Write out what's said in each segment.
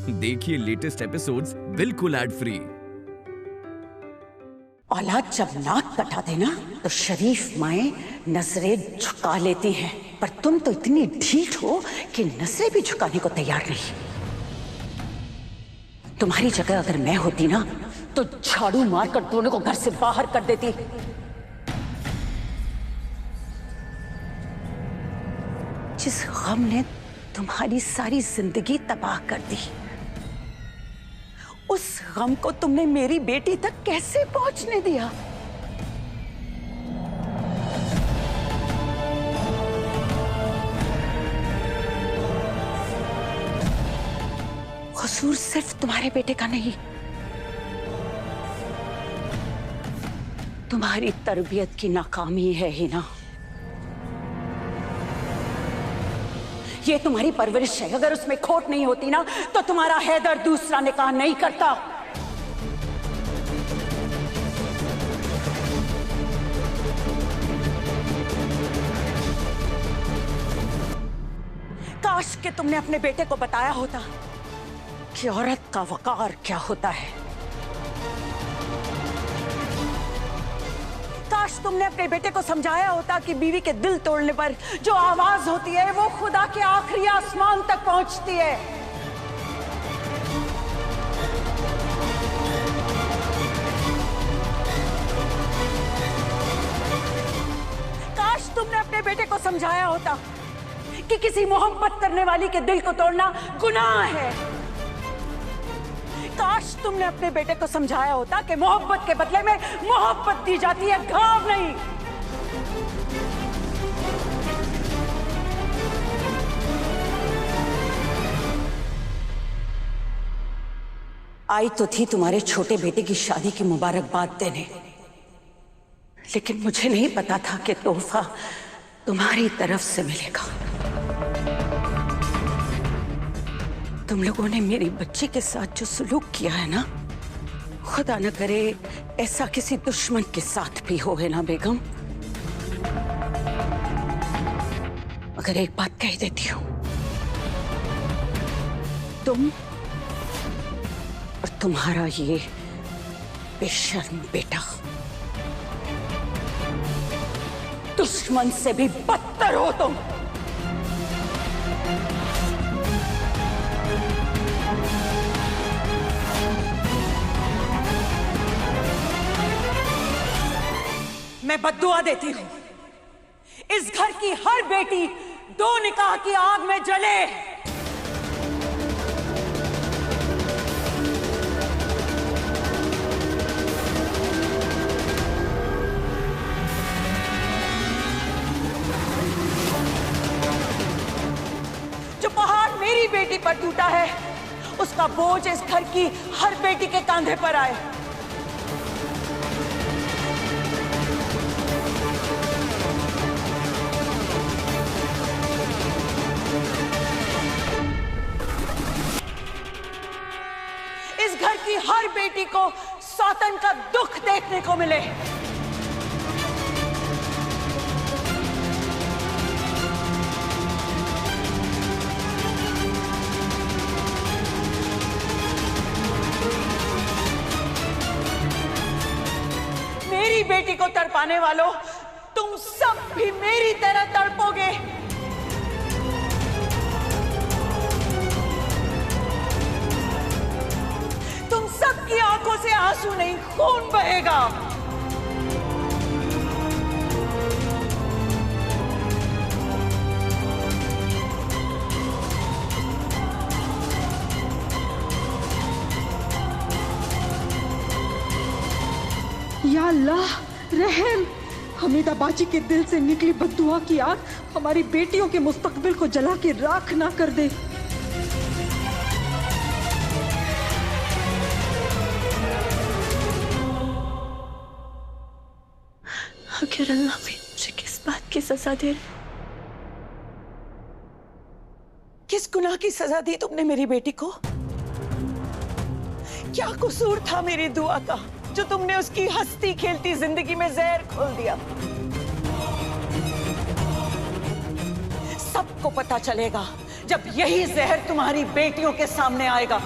देखिए latest episodes बिल्कुल ad free. औलाद जब नाक कटा देना तो शरीफ माएं नजरें झुका लेती हैं, पर तुम तो इतनी ढीठ हो कि नजरें भी झुकाने को तैयार नहीं। तुम्हारी जगह अगर मैं होती ना तो झाड़ू मारकर दोनों को घर से बाहर कर देती। जिस गम ने तुम्हारी सारी जिंदगी तबाह कर दी, उस गम को तुमने मेरी बेटी तक कैसे पहुंचने दिया? कसूर सिर्फ तुम्हारे बेटे का नहीं, तुम्हारी तरबियत की नाकामी है ही ना। ये तुम्हारी परवरिश है। अगर उसमें खोट नहीं होती ना तो तुम्हारा हैदर दूसरा निकाह नहीं करता। काश कि तुमने अपने बेटे को बताया होता कि औरत का वकार क्या होता है। काश तुमने अपने बेटे को समझाया होता कि बीवी के दिल तोड़ने पर जो आवाज होती है वो खुदा के आखिरी आसमान तक पहुंचती है। काश तुमने अपने बेटे को समझाया होता कि किसी मोहब्बत करने वाली के दिल को तोड़ना गुनाह है। काश तुमने अपने बेटे को समझाया होता कि मोहब्बत के बदले में मोहब्बत दी जाती है, घाव नहीं। आई तो थी तुम्हारे छोटे बेटे की शादी की मुबारकबाद देने, लेकिन मुझे नहीं पता था कि तोहफा तुम्हारी तरफ से मिलेगा। तुम लोगों ने मेरी बच्ची के साथ जो सुलूक किया है ना, खुदा न करे ऐसा किसी दुश्मन के साथ भी हो, है ना बेगम? मगर एक बात कह देती हूं, तुम और तुम्हारा ये बेशर्म बेटा दुश्मन से भी बदतर हो तुम। मैं बद्दुआ देती हूं, इस घर की हर बेटी दो निकाह की आग में जले। जो पहाड़ मेरी बेटी पर टूटा है उसका बोझ इस घर की हर बेटी के कंधे पर आए। इस घर की हर बेटी को सौतन का दुख देखने को मिले। मेरी बेटी को तड़पाने वालों, तुम सब भी मेरी तरह तड़पोगे। तुम सबकी आंखों से आंसू नहीं, खून बहेगा। या अल्लाह रहम, हमीदा बाजी के दिल से निकली बद्दुआ की आग हमारी बेटियों के मुस्तकबिल को जला के राख ना कर दे। आखिर अल्लाह भी मुझे किस बात की सजा दे? किस गुनाह की सजा दी तुमने मेरी बेटी को? क्या कसूर था मेरी दुआ का जो तुमने उसकी हंसती खेलती जिंदगी में जहर खोल दिया? सबको पता चलेगा जब यही जहर तुम्हारी बेटियों के सामने आएगा।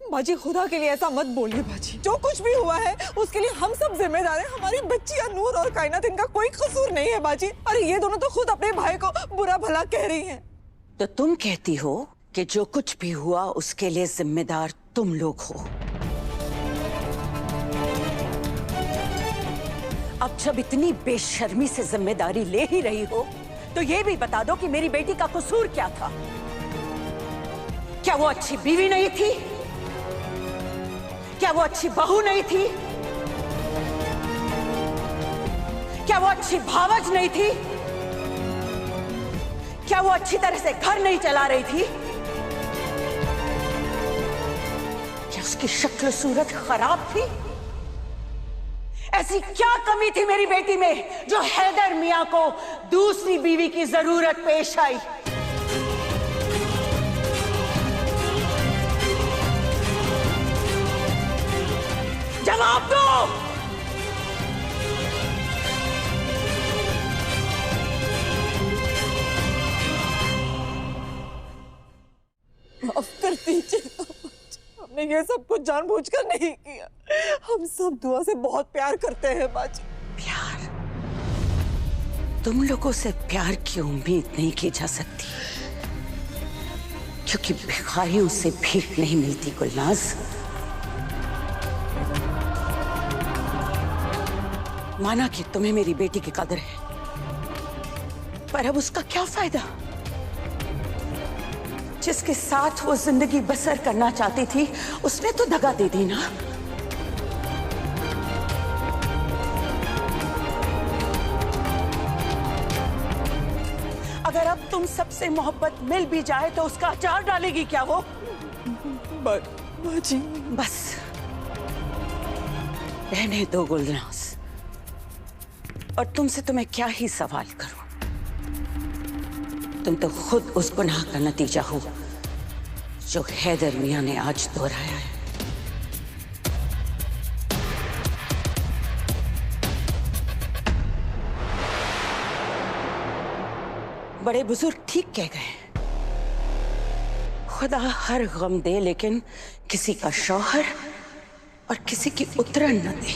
बाजी खुदा के लिए ऐसा मत बोलिए बाजी। जो कुछ भी हुआ है उसके लिए हम सब जिम्मेदार हैं। हमारी बच्ची नूर और कायनात, इनका कोई कसूर नहीं है बाजी। अरे ये दोनों तो खुद अपने भाई को बुरा भला कह रही हैं। तो तुम कहती हो कि जो कुछ भी हुआ उसके लिए जिम्मेदार तुम लोग हो। अब जब इतनी बेशर्मी से जिम्मेदारी ले ही रही हो तो ये भी बता दो कि मेरी बेटी का कसूर क्या था। क्या वो अच्छी बीवी नहीं थी? क्या वो अच्छी बहू नहीं थी? क्या वो अच्छी भावज नहीं थी? क्या वो अच्छी तरह से घर नहीं चला रही थी? क्या उसकी शक्ल सूरत खराब थी? ऐसी क्या कमी थी मेरी बेटी में जो हैदर मियां को दूसरी बीवी की जरूरत पेश आई? जवाब दो। माफ कर दीजिए, हमने ये सब कुछ जानबूझकर नहीं किया। हम सब दुआ से बहुत प्यार करते हैं बाजी। प्यार? तुम लोगों से प्यार की उम्मीद नहीं की जा सकती, क्योंकि भिखारियों से भीख नहीं मिलती गुलनाज। माना कि तुम्हें मेरी बेटी की कदर है, पर अब उसका क्या फायदा? जिसके साथ वो जिंदगी बसर करना चाहती थी उसने तो दगा दे दी ना। अगर अब तुम सबसे मोहब्बत मिल भी जाए तो उसका अचार डालेगी क्या वो? बाजी बस रहने दो गुलनाज, और तुमसे तुम्हें क्या ही सवाल करूं। तुम तो खुद उस गुनाह का नतीजा हो जो हैदर मियां ने आज दोहराया है। बड़े बुजुर्ग ठीक कह गए, खुदा हर गम दे लेकिन किसी का शौहर और किसी की उतरन न दे।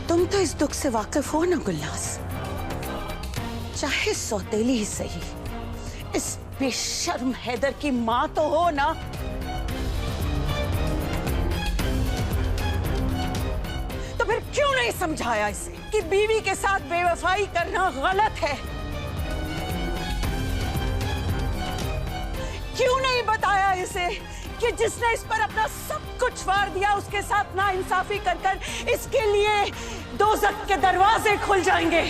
तुम तो इस दुख से वाकिफ हो ना गुलनाज, चाहे सौतेली ही सही, इस बेशर्म हैदर की मां तो हो ना। तो फिर क्यों नहीं समझाया इसे कि बीवी के साथ बेवफाई करना गलत है? क्यों नहीं बताया इसे कि जिसने इस पर अपना सब कुछ वार दिया उसके साथ नाइंसाफी कर कर इसके लिए दोज़ख के दरवाजे खुल जाएंगे?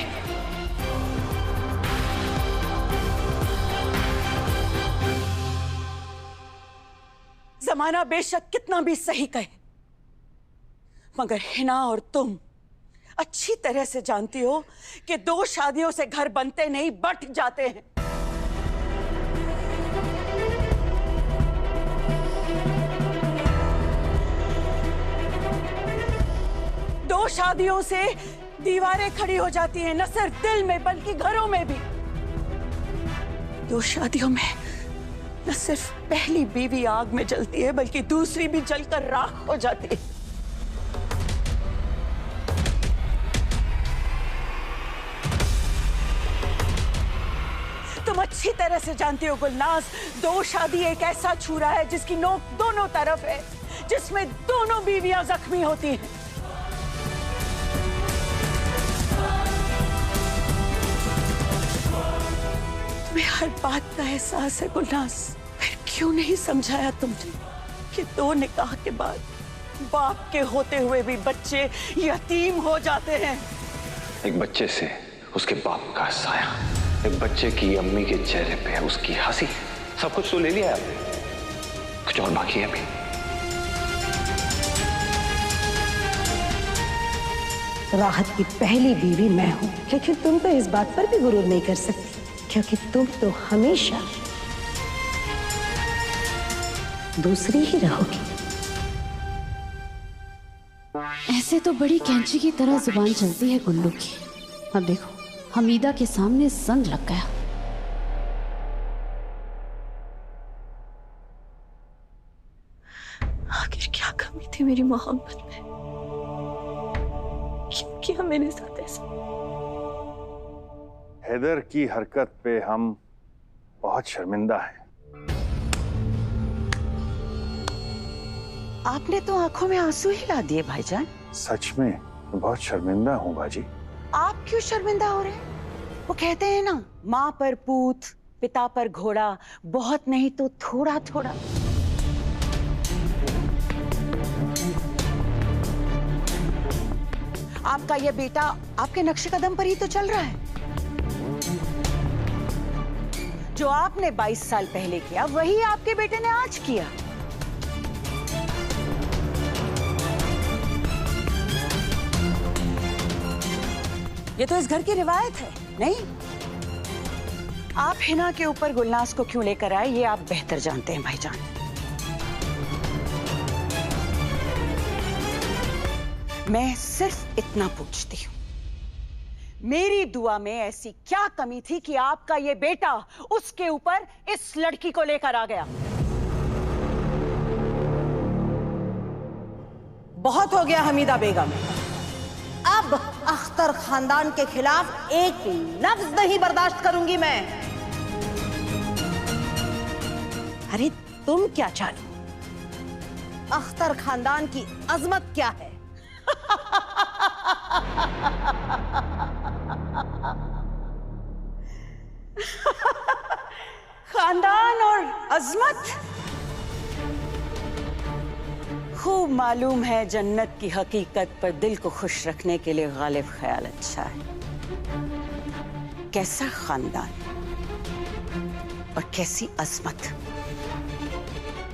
जमाना बेशक कितना भी सही कहे, मगर हिना और तुम अच्छी तरह से जानती हो कि 2 शादियों से घर बनते नहीं बट जाते हैं। दो शादियों से दीवारें खड़ी हो जाती हैं, न सिर्फ दिल में बल्कि घरों में भी। 2 शादियों में न सिर्फ पहली बीवी आग में जलती है बल्कि दूसरी भी जलकर राख हो जाती है। तुम अच्छी तरह से जानती हो गुलनाज, 2 शादी एक ऐसा छुरा है जिसकी नोक दोनों तरफ है, जिसमें दोनों बीवियां जख्मी होती हैं। तुम्हें हर बात का एहसास है गुलनाज, फिर क्यों नहीं समझाया तुमने कि 2 निकाह के बाद बाप के होते हुए भी बच्चे यतीम हो जाते हैं। एक बच्चे से उसके बाप का साया, एक बच्चे की अम्मी के चेहरे पे उसकी हंसी, सब कुछ तो ले लिया आपने, कुछ और बाकी है अभी। राहत की पहली बीवी मैं हूँ, लेकिन तुम तो इस बात पर भी गुरूर नहीं कर सकती, क्योंकि तुम तो हमेशा दूसरी ही रहोगी। ऐसे तो बड़ी कैंची की तरह जुबान चलती है गुल्लू की। अब देखो हमीदा के सामने संग लग गया। आखिर क्या कमी थी मेरी मोहब्बत में? क्यों किया मेरे साथ ऐसा? हैदर की हरकत पे हम बहुत शर्मिंदा हैं। आपने तो आंखों में आंसू ही ला दिए भाईजान। सच में मैं बहुत शर्मिंदा हूँ बाजी। आप क्यों शर्मिंदा हो रहे हैं? वो कहते हैं ना, माँ पर पूत, पिता पर घोड़ा, बहुत नहीं तो थोड़ा थोड़ा। आपका ये बेटा आपके नक्शे कदम पर ही तो चल रहा है। जो आपने 22 साल पहले किया वही आपके बेटे ने आज किया। ये तो इस घर की रिवायत है, नहीं? आप हिना के ऊपर गुलनाज को क्यों लेकर आए ये आप बेहतर जानते हैं भाईजान। मैं सिर्फ इतना पूछती हूं, मेरी दुआ में ऐसी क्या कमी थी कि आपका ये बेटा उसके ऊपर इस लड़की को लेकर आ गया? बहुत हो गया हमीदा बेगम, अब अख्तर खानदान के खिलाफ एक लफ्ज नहीं बर्दाश्त करूंगी मैं। अरे तुम क्या चाहती? अख्तर खानदान की अजमत क्या है? खानदान और अजमत? खूब मालूम है जन्नत की हकीकत पर दिल को खुश रखने के लिए गालिब ख्याल अच्छा है। कैसा खानदान और कैसी अजमत,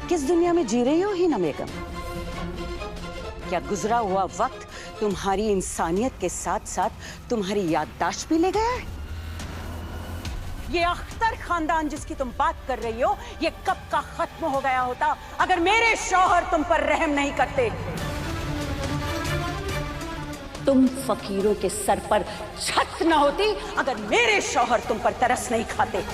किस दुनिया में जी रही हो हिना बेगम? क्या गुजरा हुआ वक्त तुम्हारी इंसानियत के साथ साथ तुम्हारी याददाश्त भी ले गया है? ये अख्तर खानदान जिसकी तुम बात कर रही हो, ये कब का खत्म हो गया होता अगर मेरे शौहर तुम पर रहम नहीं करते। तुम फकीरों के सर पर छत न होती अगर मेरे शौहर तुम पर तरस नहीं खाते।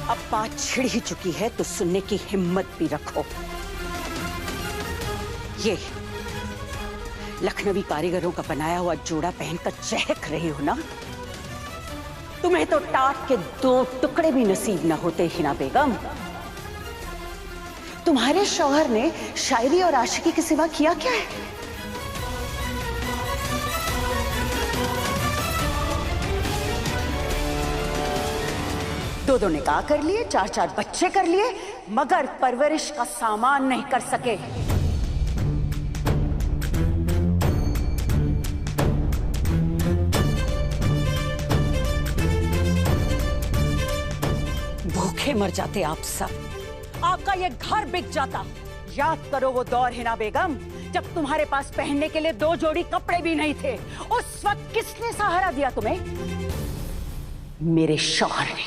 अब बात छिड़ ही चुकी है तो सुनने की हिम्मत भी रखो। ये लखनवी कारीगरों का बनाया हुआ जोड़ा पहनकर चहक रही हो ना, तुम्हें तो टाट के 2 टुकड़े भी नसीब न होते हिना बेगम। तुम्हारे शौहर ने शायरी और आशिकी के सिवा किया क्या है? दो निकाह कर लिए, 4 बच्चे कर लिए, मगर परवरिश का सामान नहीं कर सके। भूखे मर जाते आप सब, आपका ये घर बिक जाता। याद करो वो दौर हिना बेगम जब तुम्हारे पास पहनने के लिए 2 जोड़ी कपड़े भी नहीं थे। उस वक्त किसने सहारा दिया तुम्हें? मेरे शौहर ने।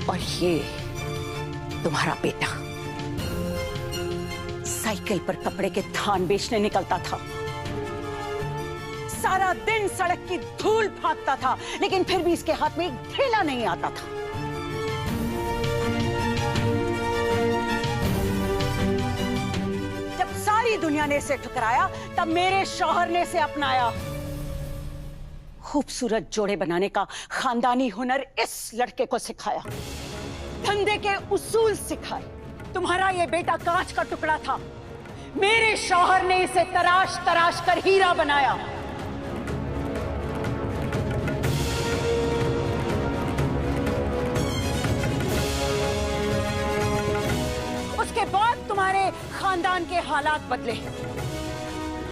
और ये तुम्हारा बेटा साइकिल पर कपड़े के थान बेचने निकलता था, सारा दिन सड़क की धूल फांकता था, लेकिन फिर भी इसके हाथ में एक थैला नहीं आता था। जब सारी दुनिया ने इसे ठुकराया तब मेरे शौहर ने इसे अपनाया। खूबसूरत जोड़े बनाने का खानदानी हुनर इस लड़के को सिखाया, धंधे के उसूल सिखाए। तुम्हारा ये बेटा कांच का टुकड़ा था, मेरे शौहर ने इसे तराश तराश कर हीरा बनाया। उसके बाद तुम्हारे खानदान के हालात बदले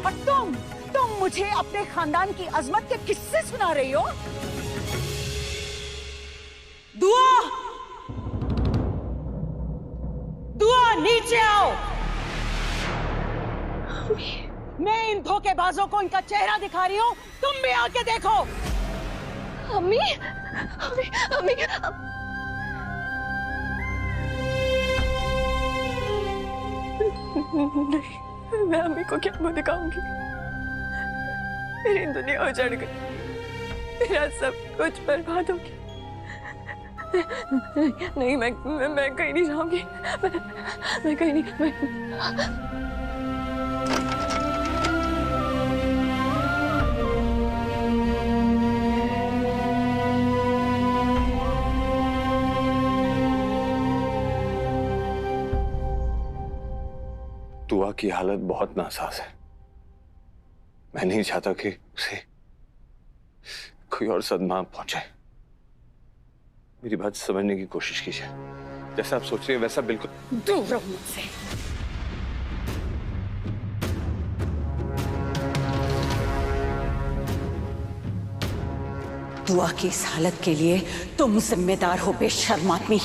और तुम मुझे अपने खानदान की अजमत के किस्से सुना रही हो। दुआ, दुआ नीचे आओ। मैं इन धोखेबाजों को इनका चेहरा दिखा रही हूँ, तुम भी आके देखो। अम्मी, अम्मी, अम्मी, नहीं, मैं अम्मी को क्या मुंह दिखाऊंगी? मेरी दुनिया उजड़ गई, मेरा सब कुछ बर्बाद हो गया। नहीं, मैं कहीं नहीं जाऊंगी, मैं कहीं नहीं। दुआ की हालत बहुत नासाज है। मैं नहीं चाहता कि उसे कोई और सदमा पहुंचे। मेरी बात समझने की कोशिश कीजिए। जैसा आप सोच रही हैं वैसा बिल्कुल दूर रहो मुझसे। दुआ की इस हालत के लिए तुम जिम्मेदार हो, बेशर्म आदमी।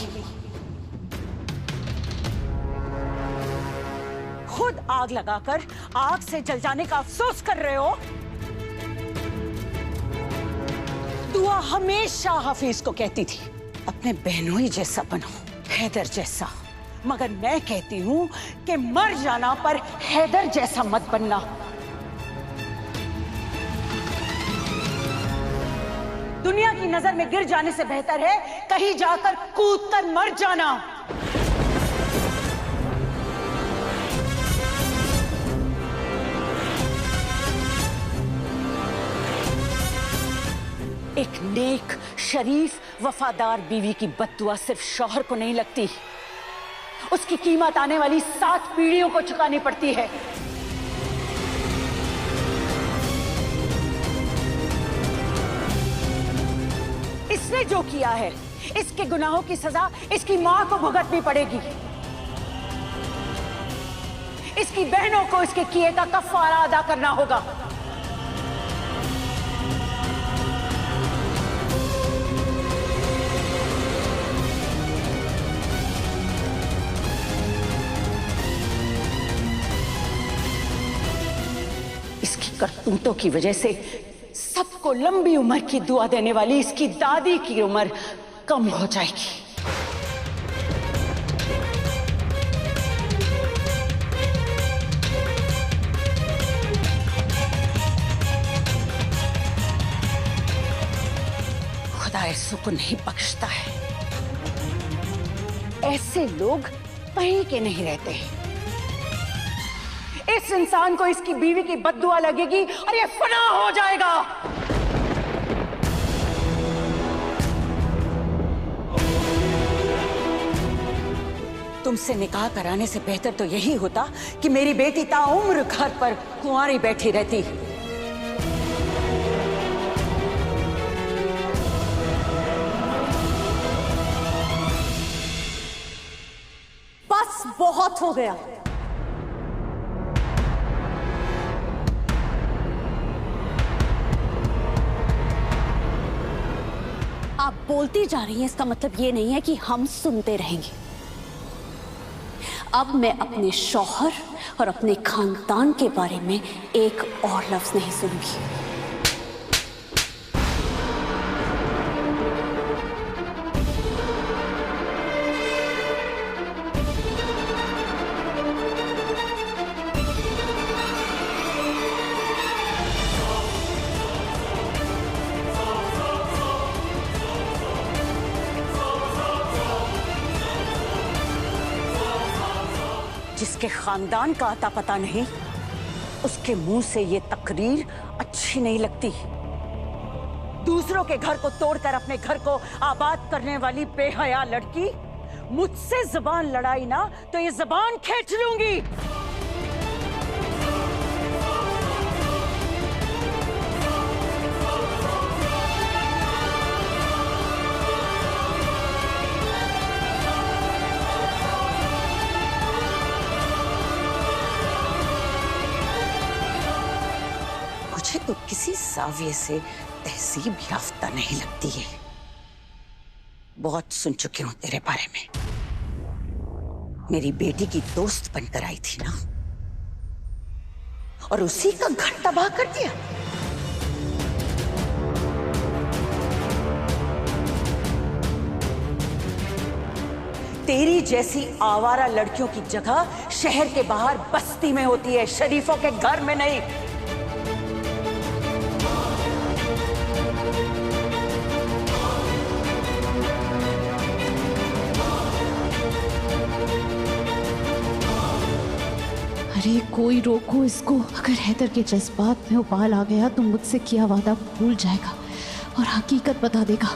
खुद आग लगाकर आग से जल जाने का अफसोस कर रहे हो। दुआ हमेशा हफीज को कहती थी, अपने बहनोई जैसा बनो, हैदर जैसा। मगर मैं कहती हूं कि मर जाना पर हैदर जैसा मत बनना। दुनिया की नजर में गिर जाने से बेहतर है कहीं जाकर कूदकर मर जाना। एक नेक, शरीफ, वफादार बीवी की बद्दुआ सिर्फ शौहर को नहीं लगती, उसकी कीमत आने वाली 7 पीढ़ियों को चुकानी पड़ती है। इसने जो किया है, इसके गुनाहों की सजा इसकी मां को भुगतनी पड़ेगी। इसकी बहनों को इसके किए का कफारा अदा करना होगा। इसकी करतूतों की वजह से सबको लंबी उम्र की दुआ देने वाली इसकी दादी की उम्र कम हो जाएगी। खुदा ऐसों को नहीं बख्शता है। ऐसे लोग कहीं के नहीं रहते। इस इंसान को इसकी बीवी की बद्दुआ लगेगी और ये फना हो जाएगा। तुमसे निकाह कराने से बेहतर तो यही होता कि मेरी बेटी ताउम्र घर पर कुंवारी बैठी रहती। बस बहुत हो गया। आप बोलती जा रही हैं, इसका मतलब ये नहीं है कि हम सुनते रहेंगे। अब मैं अपने शौहर और अपने खानदान के बारे में एक और लफ्ज नहीं सुनूंगी। जिसके खानदान का आता पता नहीं, उसके मुंह से ये तकरीर अच्छी नहीं लगती। दूसरों के घर को तोड़कर अपने घर को आबाद करने वाली बेहया लड़की, मुझसे जुबान लड़ाई ना तो ये जुबान खींच लूंगी। मुझे तो किसी जाविये से तहसीब याफ्ता नहीं लगती है। बहुत सुन चुकी हूं तेरे बारे में। मेरी बेटी की दोस्त बनकर आई थी ना, और उसी का घर तबाह कर दिया। तेरी जैसी आवारा लड़कियों की जगह शहर के बाहर बस्ती में होती है, शरीफों के घर में नहीं। अरे कोई रोको इसको। अगर हैदर के जज्बात में उबाल आ गया तो मुझसे किया वादा भूल जाएगा और हकीकत बता देगा।